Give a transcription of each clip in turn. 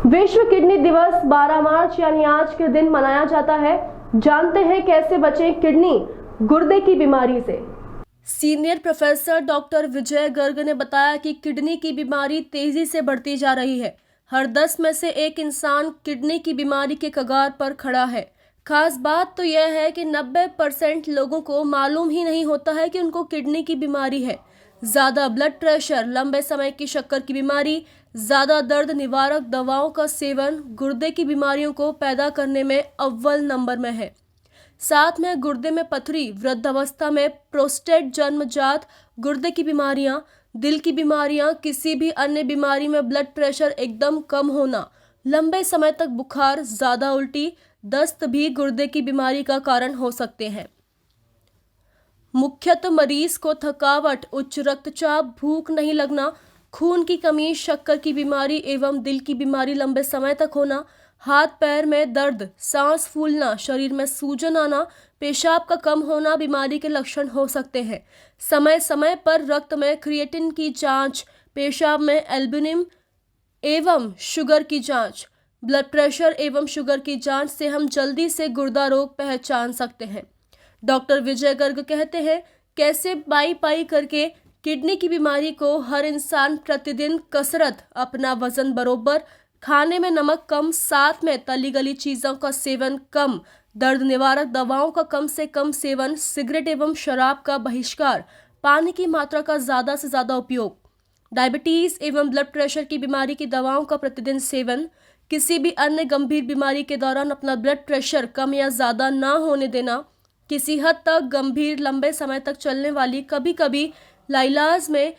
विश्व किडनी दिवस 12 मार्च यानी आज के दिन मनाया जाता है। जानते हैं कैसे बचें किडनी गुर्दे की बीमारी से। सीनियर प्रोफेसर डॉक्टर विजय गर्ग ने बताया कि किडनी की बीमारी तेजी से बढ़ती जा रही है। हर 10 में से एक इंसान किडनी की बीमारी के कगार पर खड़ा है। खास बात तो यह है कि 90% लोगों को मालूम ही नहीं होता है कि उनको किडनी की बीमारी है। ज़्यादा ब्लड प्रेशर, लंबे समय की शक्कर की बीमारी, ज़्यादा दर्द निवारक दवाओं का सेवन गुर्दे की बीमारियों को पैदा करने में अव्वल नंबर में है। साथ में गुर्दे में पथरी, वृद्धावस्था में प्रोस्टेट, जन्मजात गुर्दे की बीमारियां, दिल की बीमारियां, किसी भी अन्य बीमारी में ब्लड प्रेशर एकदम कम होना, लंबे समय तक बुखार, ज़्यादा उल्टी, दस्त भी गुर्दे की बीमारी का कारण हो सकते हैं। मुख्यतः मरीज को थकावट, उच्च रक्तचाप, भूख नहीं लगना, खून की कमी, शक्कर की बीमारी एवं दिल की बीमारी लंबे समय तक होना, हाथ पैर में दर्द, सांस फूलना, शरीर में सूजन आना, पेशाब का कम होना बीमारी के लक्षण हो सकते हैं। समय समय पर रक्त में क्रिएटिन की जांच, पेशाब में एल्बुमिन एवं शुगर की जांच, ब्लड प्रेशर एवं शुगर की जांच से हम जल्दी से गुर्दा रोग पहचान सकते हैं। डॉक्टर विजय गर्ग कहते हैं, कैसे पाई करके किडनी की बीमारी को हर इंसान प्रतिदिन कसरत, अपना वजन बरोबर, खाने में नमक कम, साथ में तली गली चीज़ों का सेवन कम, दर्द निवारक दवाओं का कम से कम सेवन, सिगरेट एवं शराब का बहिष्कार, पानी की मात्रा का ज़्यादा से ज़्यादा उपयोग, डायबिटीज़ एवं ब्लड प्रेशर की बीमारी की दवाओं का प्रतिदिन सेवन, किसी भी अन्य गंभीर बीमारी के दौरान अपना ब्लड प्रेशर कम या ज़्यादा ना होने देना, किसी हद तक गंभीर लंबे समय तक चलने वाली, कभी कभी लाइलाज में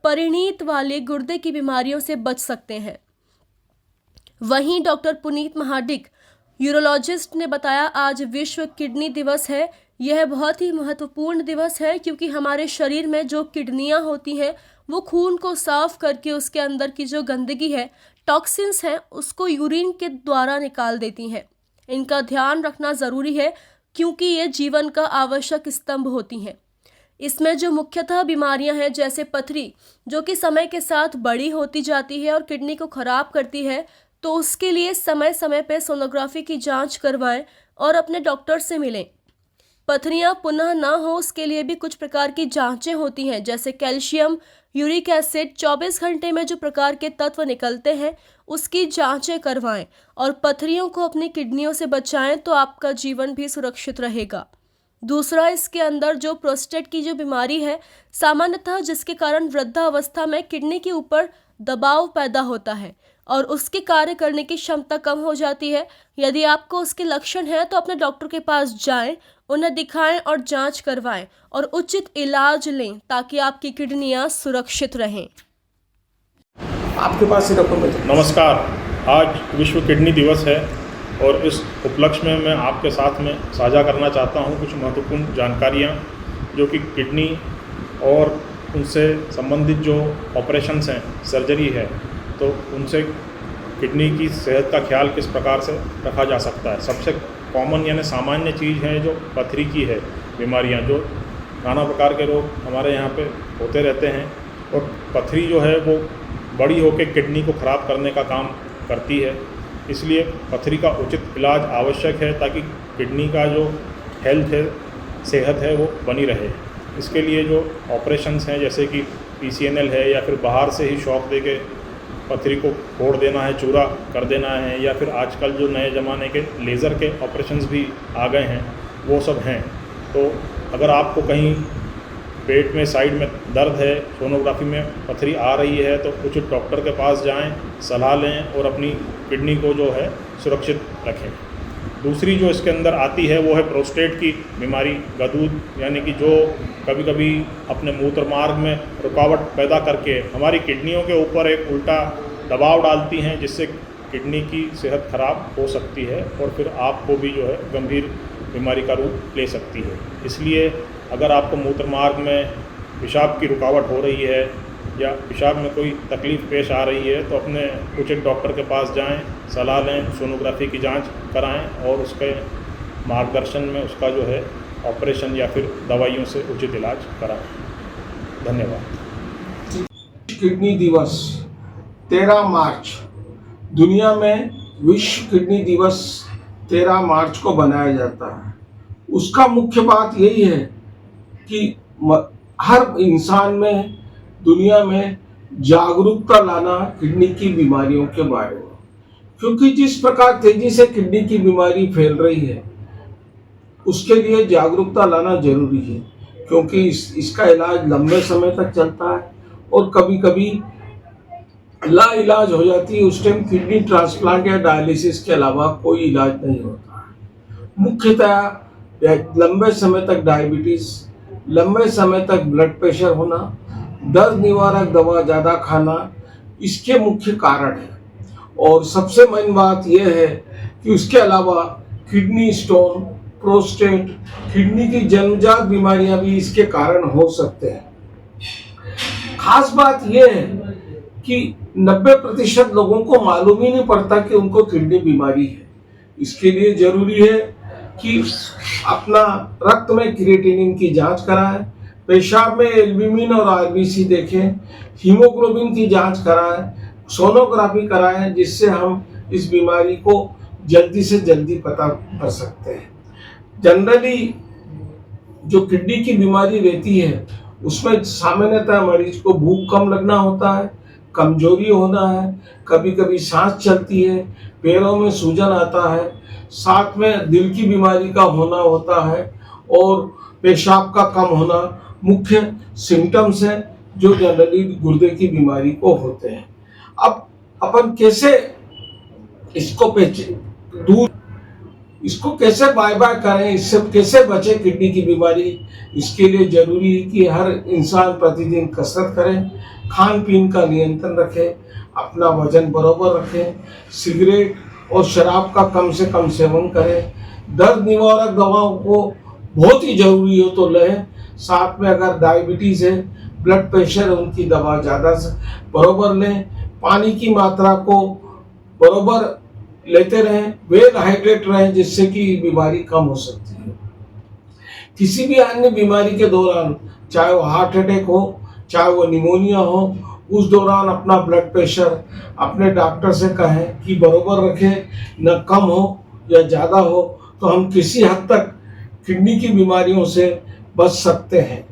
परिणीत वाली गुर्दे की बीमारियों से बच सकते हैं। वहीं डॉक्टर पुनीत महाडिक, यूरोलॉजिस्ट ने बताया, आज विश्व किडनी दिवस है। यह बहुत ही महत्वपूर्ण दिवस है क्योंकि हमारे शरीर में जो किडनियां होती हैं वो खून को साफ करके उसके अंदर की जो गंदगी है, टॉक्सिन्स हैं, उसको यूरिन के द्वारा निकाल देती हैं। इनका ध्यान रखना ज़रूरी है क्योंकि ये जीवन का आवश्यक स्तंभ होती हैं। इसमें जो मुख्यतः बीमारियां हैं जैसे पथरी, जो कि समय के साथ बड़ी होती जाती है और किडनी को खराब करती है, तो उसके लिए समय समय पर सोनोग्राफी की जांच करवाएं और अपने डॉक्टर से मिलें। पथरियां पुनः ना हो उसके लिए भी कुछ प्रकार की जांचें होती हैं जैसे कैल्शियम, यूरिक एसिड, 24 घंटे में जो प्रकार के तत्व निकलते हैं उसकी जांचें करवाएं और पथरियों को अपनी किडनियों से बचाएं तो आपका जीवन भी सुरक्षित रहेगा। दूसरा, इसके अंदर जो प्रोस्टेट की जो बीमारी है, सामान्यतः जिसके कारण वृद्धावस्था में किडनी के ऊपर दबाव पैदा होता है और उसके कार्य करने की क्षमता कम हो जाती है। यदि आपको उसके लक्षण हैं तो अपने डॉक्टर के पास जाएं, उन्हें दिखाएं और जांच करवाएं और उचित इलाज लें ताकि आपकी किडनियां सुरक्षित रहें। आपके पास से डॉक्टर नमस्कार, आज विश्व किडनी दिवस है और इस उपलक्ष्य में मैं आपके साथ में साझा करना चाहता हूं कुछ महत्वपूर्ण जानकारियां जो कि किडनी और उनसे संबंधित जो ऑपरेशंस हैं, सर्जरी है, तो उनसे किडनी की सेहत का ख्याल किस प्रकार से रखा जा सकता है। सबसे कॉमन यानी सामान्य चीज़ है जो पथरी की है बीमारियां, जो नाना प्रकार के रोग हमारे यहाँ पे होते रहते हैं और पथरी जो है वो बड़ी होकर किडनी को ख़राब करने का काम करती है। इसलिए पथरी का उचित इलाज आवश्यक है ताकि किडनी का जो हेल्थ है, सेहत है, वो बनी रहे। इसके लिए जो ऑपरेशंस हैं जैसे कि PCNL है या फिर बाहर से ही शॉक देके पथरी को फोड़ देना है, चूरा कर देना है, या फिर आजकल जो नए ज़माने के लेज़र के ऑपरेशंस भी आ गए हैं, वो सब हैं। तो अगर आपको कहीं पेट में साइड में दर्द है, सोनोग्राफी में पथरी आ रही है, तो उचित डॉक्टर के पास जाएं, सलाह लें और अपनी किडनी को जो है सुरक्षित रखें। दूसरी जो इसके अंदर आती है वो है प्रोस्टेट की बीमारी, गदूद, यानी कि जो कभी कभी अपने मूत्र मार्ग में रुकावट पैदा करके हमारी किडनियों के ऊपर एक उल्टा दबाव डालती हैं जिससे किडनी की सेहत खराब हो सकती है और फिर आपको भी जो है गंभीर बीमारी का रूप ले सकती है। इसलिए अगर आपको मूत्र मार्ग में पेशाब की रुकावट हो रही है या पेशाब में कोई तकलीफ़ पेश आ रही है तो अपने उचित डॉक्टर के पास जाएं, सलाह लें, सोनोग्राफी की जांच कराएं और उसके मार्गदर्शन में उसका जो है ऑपरेशन या फिर दवाइयों से उचित इलाज कराएं। धन्यवाद। किडनी दिवस 13 मार्च दुनिया में विश्व किडनी दिवस 13 मार्च को मनाया जाता है। उसका मुख्य बात यही है कि हर इंसान में, दुनिया में जागरूकता लाना किडनी की बीमारियों के बारे में, क्योंकि जिस प्रकार तेजी से किडनी की बीमारी फैल रही है उसके लिए जागरूकता लाना जरूरी है, क्योंकि इसका इलाज लंबे समय तक चलता है और कभी कभी लाइलाज हो जाती है। उस टाइम किडनी ट्रांसप्लांट या डायलिसिस के अलावा कोई इलाज नहीं होता है। मुख्यतः लंबे समय तक डायबिटीज, लंबे समय तक ब्लड प्रेशर होना, दर्द निवारक दवा ज़्यादा खाना इसके मुख्य कारण है। और सबसे मेन बात यह है कि उसके अलावा किडनी स्टोन, प्रोस्टेट, किडनी की जन्मजात बीमारियां भी इसके कारण हो सकते हैं। खास बात यह है कि 90% लोगों को मालूम ही नहीं पड़ता कि उनको किडनी बीमारी है। इसके लिए जरूरी है कि अपना रक्त में क्रिएटिनिन की जांच कराएं, पेशाब में एल्ब्यूमिन और आरबीसी देखें, हीमोग्लोबिन की जांच कराएं, सोनोग्राफी कराएं, जिससे हम इस बीमारी को जल्दी से जल्दी पता कर सकते हैं। जनरली जो किडनी की बीमारी रहती है उसमें सामान्यतः मरीज को भूख कम लगना होता है, कमजोरी होना है, कभी कभी सांस चलती है, पैरों में सूजन आता है, साथ में दिल की बीमारी का होना होता है और पेशाब का कम होना मुख्य सिम्टम्स हैं जो जनरली गुर्दे की बीमारी को होते हैं। अब अपन कैसे इसको कैसे बाय करें, इससे कैसे बचे किडनी की बीमारी, इसके लिए जरूरी है कि हर इंसान प्रतिदिन कसरत करें, खान पीन का नियंत्रण रखें, अपना वजन बराबर रखें, सिगरेट और शराब का कम से कम सेवन करें, दर्द निवारक दवाओं को बहुत ही जरूरी हो तो लें, साथ में अगर डायबिटीज़ है, ब्लड प्रेशर है, उनकी दवा ज़्यादा से बराबर लें, पानी की मात्रा को बराबर लेते रहें, वेल हाइड्रेट रहें, जिससे कि बीमारी कम हो सकती है। किसी भी अन्य बीमारी के दौरान, चाहे वो हार्ट अटैक हो, चाहे वो निमोनिया हो, उस दौरान अपना ब्लड प्रेशर अपने डॉक्टर से कहें कि बराबर रखें, न कम हो या ज़्यादा हो, तो हम किसी हद तक किडनी की बीमारियों से बच सकते हैं।